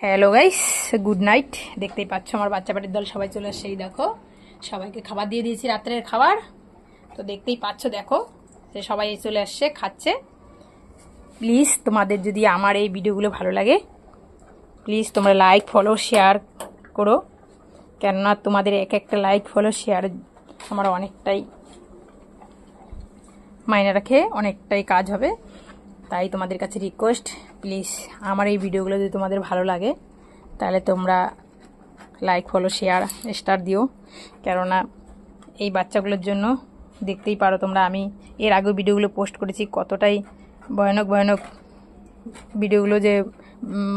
Hello guys, good night. দেখতেই পাচ্ছ আমার বাচ্চা পাটির দল সবাই চলে আসছে। এই দেখো, সবাইকে খাবার দিয়ে দিয়েছি, রাত্রের খাবার। তো দেখতেই পাচ্ছ, দেখো যে সবাই চলে আসছে, খাচ্ছে। প্লিজ তোমাদের যদি আমার এই ভিডিওগুলো ভালো লাগে, প্লিজ তোমরা লাইক ফলো শেয়ার করো, কেননা তোমাদের এক একটা লাইক ফলো শেয়ার আমার অনেকটাই মাইনে রাখে, অনেকটাই কাজ হবে। তাই তোমাদের কাছে রিকোয়েস্ট, প্লিজ আমার এই ভিডিওগুলো যদি তোমাদের ভালো লাগে তাহলে তোমরা লাইক ফলো শেয়ার স্টার দিও, কেননা এই বাচ্চাগুলোর জন্য দেখতেই পারো তোমরা, আমি এর আগেও ভিডিওগুলো পোস্ট করেছি, কতটাই ভয়ানক ভয়ানক ভিডিওগুলো, যে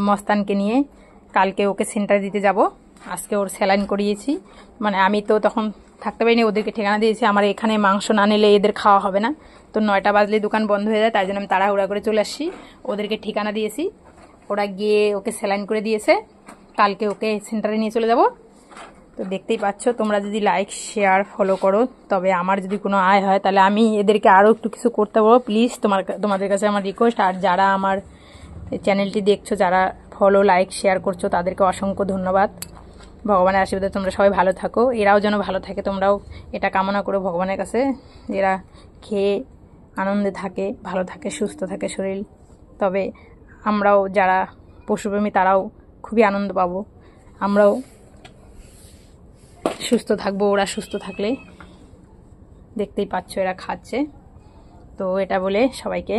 মস্তানকে নিয়ে কালকে ওকে সেন্টারে দিতে যাব, আজকে ওর স্যালাইন করিয়েছি। মানে আমি তো তখন থাকতে পারিনি, ওদেরকে ঠিকানা দিয়েছি আমার এখানে মাংস না নিলে এদের খাওয়া হবে না। তো 9টা বাজলে দোকান বন্ধ হয়ে যায়, তাই জন্য আমি তাড়াহুড়া করে চলে আসছি। ওদেরকে ঠিকানা দিয়েছি, ওরা গিয়ে ওকে স্যালাইন করে দিয়েছে, কালকে ওকে সেন্টারে নিয়ে চলে যাব। তো দেখতেই পাচ্ছ, তোমরা যদি লাইক শেয়ার ফলো করো তবে আমার যদি কোনো আয় হয় তাহলে আমি এদেরকে আরও একটু কিছু করতে পারবো। প্লিজ তোমাদের কাছে আমার রিকোয়েস্ট। আর যারা আমার চ্যানেলটি দেখছো, যারা ফলো লাইক শেয়ার করছো, তাদেরকে অসংখ্য ধন্যবাদ। ভগবানের আশীর্বাদে তোমরা সবাই ভালো থাকো, এরাও যেন ভালো থাকে, তোমরাও এটা কামনা করো ভগবানের কাছে, এরা খেয়ে আনন্দে থাকে, ভালো থাকে, সুস্থ থাকে শরীর। তবে আমরাও যারা পশুপ্রেমী তারাও খুবই আনন্দ পাবো, আমরাও সুস্থ থাকবো ওরা সুস্থ থাকলে। দেখতেই পাচ্ছ এরা খাচ্ছে। তো এটা বলে সবাইকে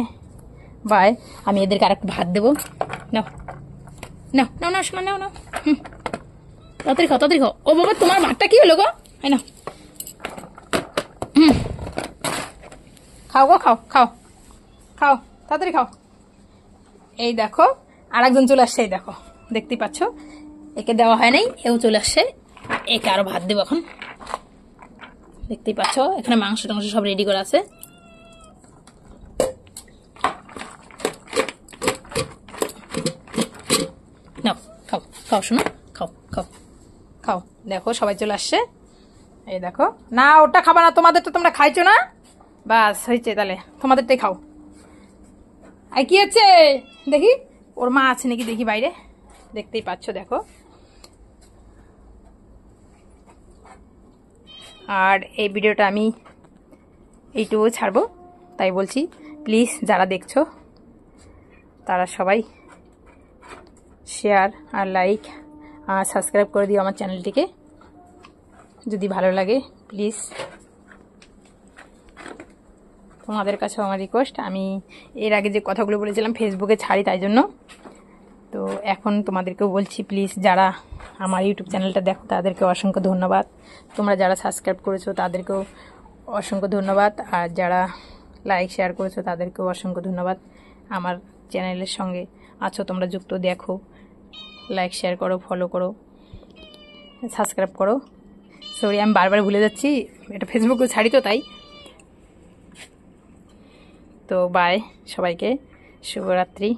বাই। আমি এদেরকে আর একটু ভাত দেবো। নাও নাও নাও নাও শোনা, নাও নাও, তাড়াতাড়ি খাও, তাড়াতাড়ি খাও। ও বাবা, তোমার ভাতটা কি হলো গো? না খাও গো, খাও খাও খাও, তাড়াতাড়ি খাও। এই দেখো আর একজন চলে আসছে, এই দেখো, দেখতেই পাচ্ছ, একে দেওয়া হয় নাই, এও চলে আসছে। একে আরো ভাত দেবো এখন। দেখতেই পাচ্ছ এখানে মাংস টাংস সব রেডি করা আছে। নাও খাও খাও শোনো, খাও খাও খাও। দেখো সবাই চলে আসছে, এই দেখো। না ওটা খাবা না, তোমাদের তো তোমরা খাইছো না, বাস হয়েছে, তাহলে তোমাদেরটাই খাও। আর কি হচ্ছে দেখি, ওর মা আছে নাকি দেখি বাইরে। দেখতেই পাচ্ছ, দেখো। আর এই ভিডিওটা আমি এইটুকু ছাড়বো, তাই বলছি প্লিজ যারা দেখছো তারা সবাই শেয়ার আর লাইক আর সাবস্ক্রাইব করে দিও আমার চ্যানেলটিকে, যদি ভালো লাগে প্লিজ। তোমাদের কাছেও আমার রিকোয়েস্ট। আমি এর আগে যে কথাগুলো বলেছিলাম ফেসবুকে ছাড়ি, তাই জন্য। তো এখন তোমাদেরকেও বলছি, প্লিজ যারা আমার ইউটিউব চ্যানেলটা দেখো তাদেরকে অসংখ্য ধন্যবাদ। তোমরা যারা সাবস্ক্রাইব করেছো তাদেরকেও অসংখ্য ধন্যবাদ। আর যারা লাইক শেয়ার করেছো তাদেরকেও অসংখ্য ধন্যবাদ। আমার চ্যানেলের সঙ্গে আছো তোমরা যুক্ত, দেখো, লাইক শেয়ার করো, ফলো করো, সাবস্ক্রাইব করো। সরি আমি বারবার ভুলে যাচ্ছি, এটা ফেসবুকে ছাড়ি তো তাই। তো বাই সবাইকে, শুভরাত্রি।